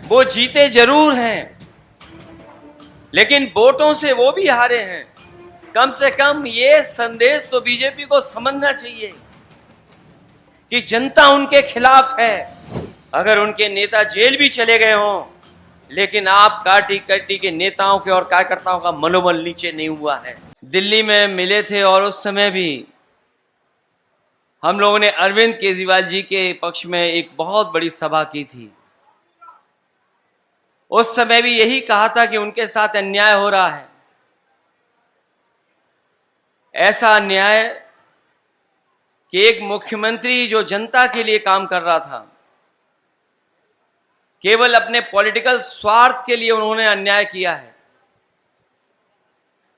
वो जीते जरूर हैं, लेकिन वोटों से वो भी हारे हैं। कम से कम ये संदेश तो बीजेपी को समझना चाहिए कि जनता उनके खिलाफ है। अगर उनके नेता जेल भी चले गए हों, लेकिन आप पार्टी के नेताओं के और कार्यकर्ताओं का मनोबल नीचे नहीं हुआ है। दिल्ली में मिले थे और उस समय भी हम लोगों ने अरविंद केजरीवाल जी के पक्ष में एक बहुत बड़ी सभा की थी। उस समय भी यही कहा था कि उनके साथ अन्याय हो रहा है। ऐसा अन्याय कि एक मुख्यमंत्री जो जनता के लिए काम कर रहा था, केवल अपने पॉलिटिकल स्वार्थ के लिए उन्होंने अन्याय किया है।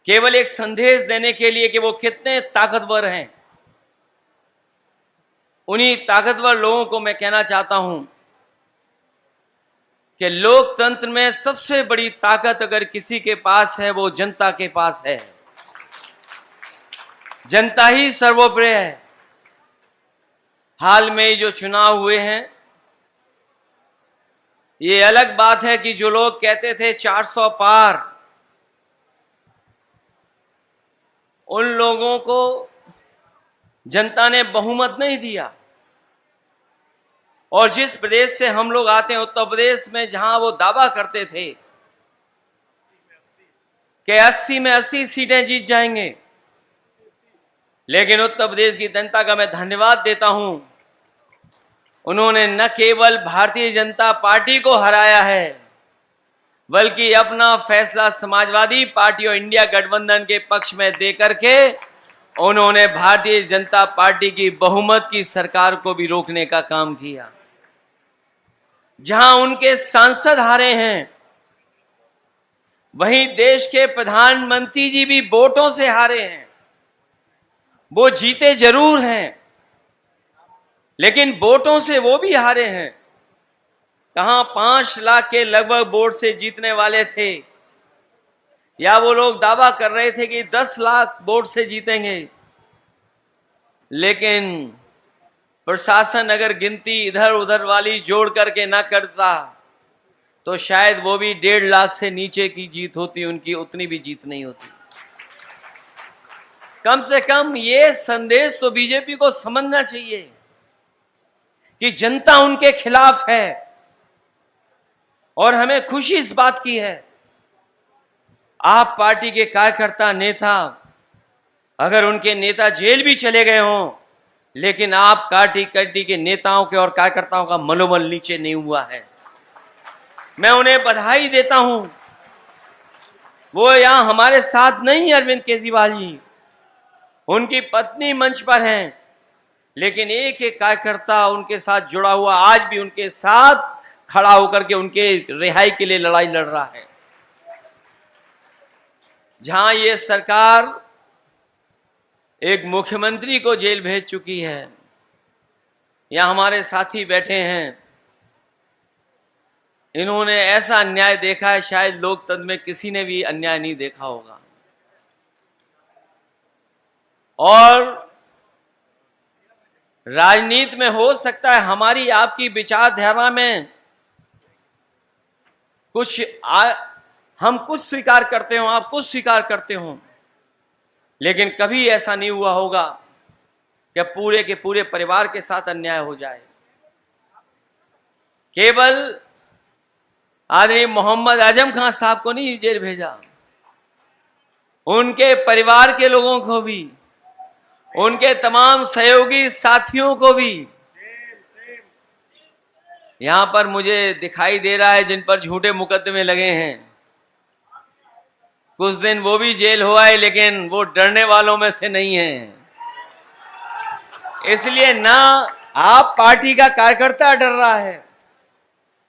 केवल एक संदेश देने के लिए कि वो कितने ताकतवर हैं। उन्हीं ताकतवर लोगों को मैं कहना चाहता हूं कि लोकतंत्र में सबसे बड़ी ताकत अगर किसी के पास है, वो जनता के पास है। जनता ही सर्वोपरि है। हाल में जो चुनाव हुए हैं, ये अलग बात है कि जो लोग कहते थे 400 पार, उन लोगों को जनता ने बहुमत नहीं दिया। और जिस प्रदेश से हम लोग आते हैं, उत्तर प्रदेश में, जहां वो दावा करते थे कि 80 में 80 सीटें जीत जाएंगे, लेकिन उत्तर प्रदेश की जनता का मैं धन्यवाद देता हूं, उन्होंने न केवल भारतीय जनता पार्टी को हराया है, बल्कि अपना फैसला समाजवादी पार्टी और इंडिया गठबंधन के पक्ष में देकर के उन्होंने भारतीय जनता पार्टी की बहुमत की सरकार को भी रोकने का काम किया। जहां उनके सांसद हारे हैं, वहीं देश के प्रधानमंत्री जी भी वोटों से हारे हैं। वो जीते जरूर हैं, लेकिन वोटों से वो भी हारे हैं। कहां 5 लाख के लगभग वोट से जीतने वाले थे, या वो लोग दावा कर रहे थे कि 10 लाख वोट से जीतेंगे। लेकिन प्रशासन अगर गिनती इधर उधर वाली जोड़ करके ना करता, तो शायद वो भी 1.5 लाख से नीचे की जीत होती, उनकी उतनी भी जीत नहीं होती। कम से कम ये संदेश तो बीजेपी को समझना चाहिए कि जनता उनके खिलाफ है। और हमें खुशी इस बात की है, आप पार्टी के कार्यकर्ता नेता, अगर उनके नेता जेल भी चले गए हों, लेकिन आप पार्टी के नेताओं के और कार्यकर्ताओं का मनोबल नीचे नहीं हुआ है। मैं उन्हें बधाई देता हूं। वो यहां हमारे साथ नहीं, अरविंद केजरीवाल जी, उनकी पत्नी मंच पर हैं, लेकिन एक एक कार्यकर्ता उनके साथ जुड़ा हुआ आज भी उनके साथ खड़ा होकर के उनके रिहाई के लिए लड़ाई लड़ रहा है। जहां ये सरकार एक मुख्यमंत्री को जेल भेज चुकी है, यहां हमारे साथी बैठे हैं, इन्होंने ऐसा अन्याय देखा है शायद लोकतंत्र में किसी ने भी अन्याय नहीं देखा होगा। और राजनीति में हो सकता है हमारी आपकी विचारधारा में हम कुछ स्वीकार करते हो, आप कुछ स्वीकार करते हो, लेकिन कभी ऐसा नहीं हुआ होगा कि पूरे के पूरे परिवार के साथ अन्याय हो जाए। केवल आदरणीय मोहम्मद आजम खान साहब को नहीं जेल भेजा, उनके परिवार के लोगों को भी, उनके तमाम सहयोगी साथियों को भी। यहां पर मुझे दिखाई दे रहा है जिन पर झूठे मुकदमे लगे हैं, कुछ दिन वो भी जेल हुआ है, लेकिन वो डरने वालों में से नहीं है। इसलिए ना आप पार्टी का कार्यकर्ता डर रहा है,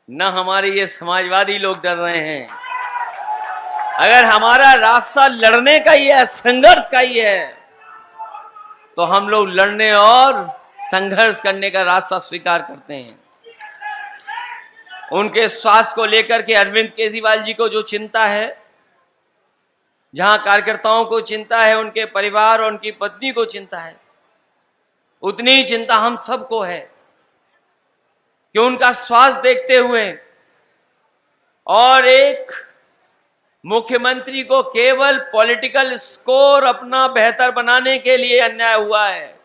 ना हमारे ये समाजवादी लोग डर रहे हैं। अगर हमारा रास्ता लड़ने का ही है, संघर्ष का ही है, तो हम लोग लड़ने और संघर्ष करने का रास्ता स्वीकार करते हैं। उनके स्वास्थ्य को लेकर के अरविंद केजरीवाल जी को जो चिंता है, जहां कार्यकर्ताओं को चिंता है, उनके परिवार और उनकी पत्नी को चिंता है, उतनी ही चिंता हम सबको है कि उनका स्वास्थ्य देखते हुए और एक मुख्यमंत्री को केवल पॉलिटिकल स्कोर अपना बेहतर बनाने के लिए अन्याय हुआ है।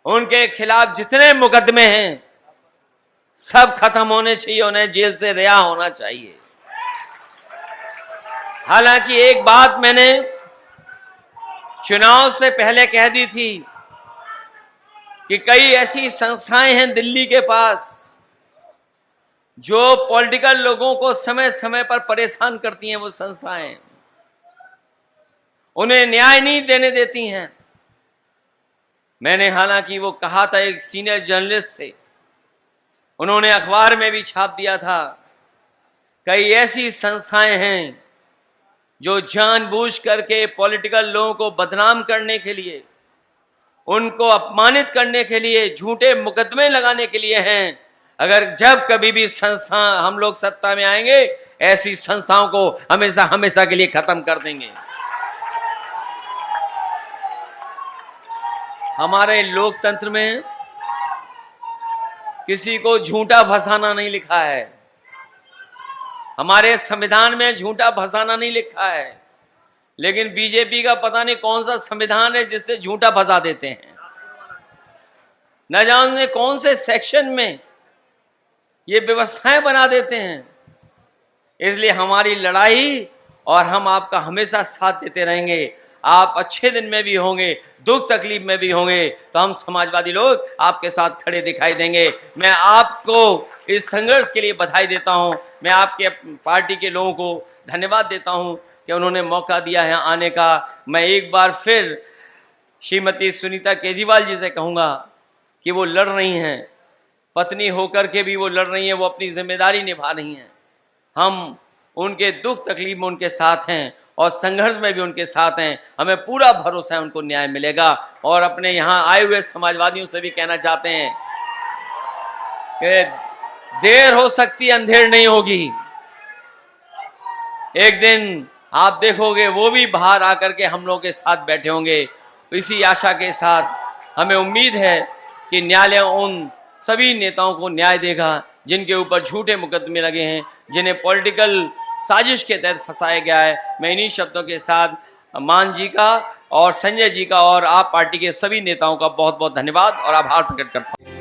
उनके खिलाफ जितने मुकदमे हैं सब खत्म होने चाहिए, उन्हें जेल से रिहा होना चाहिए। हालांकि एक बात मैंने चुनाव से पहले कह दी थी कि कई ऐसी संस्थाएं हैं दिल्ली के पास जो पॉलिटिकल लोगों को समय समय पर परेशान करती हैं। वो संस्थाएं उन्हें न्याय नहीं देने देती हैं। मैंने हालांकि वो कहा था एक सीनियर जर्नलिस्ट से, उन्होंने अखबार में भी छाप दिया था, कई ऐसी संस्थाएं हैं जो जानबूझ करके पॉलिटिकल लोगों को बदनाम करने के लिए, उनको अपमानित करने के लिए, झूठे मुकदमे लगाने के लिए हैं। अगर जब कभी भी संस्था हम लोग सत्ता में आएंगे, ऐसी संस्थाओं को हमेशा हमेशा के लिए खत्म कर देंगे। हमारे लोकतंत्र में किसी को झूठा फंसाना नहीं लिखा है। हमारे संविधान में झूठा फंसाना नहीं लिखा है। लेकिन बीजेपी का पता नहीं कौन सा संविधान है जिससे झूठा फंसा देते हैं। न जाने कौन से सेक्शन में ये व्यवस्थाएं बना देते हैं। इसलिए हमारी लड़ाई, और हम आपका हमेशा साथ देते रहेंगे। आप अच्छे दिन में भी होंगे, दुख तकलीफ में भी होंगे, तो हम समाजवादी लोग आपके साथ खड़े दिखाई देंगे। मैं आपको इस संघर्ष के लिए बधाई देता हूं। मैं आपके पार्टी के लोगों को धन्यवाद देता हूं कि उन्होंने मौका दिया है आने का। मैं एक बार फिर श्रीमती सुनीता केजरीवाल जी से कहूंगा कि वो लड़ रही हैं, पत्नी होकर के भी वो लड़ रही हैं, वो अपनी जिम्मेदारी निभा रही हैं। हम उनके दुख तकलीफ में उनके साथ हैं और संघर्ष में भी उनके साथ हैं। हमें पूरा भरोसा है उनको न्याय मिलेगा। और अपने यहाँ आए हुए समाजवादियों से भी कहना चाहते हैं कि देर हो सकती, अंधेर नहीं होगी। एक दिन आप देखोगे वो भी बाहर आकर के हम लोगों के साथ बैठे होंगे। इसी आशा के साथ हमें उम्मीद है कि न्यायालय उन सभी नेताओं को न्याय देगा जिनके ऊपर झूठे मुकदमे लगे हैं, जिन्हें पॉलिटिकल साजिश के तहत फंसाया गया है। मैं इन्हीं शब्दों के साथ मान जी का और संजय जी का और आप पार्टी के सभी नेताओं का बहुत बहुत धन्यवाद और आभार प्रकट करता हूं।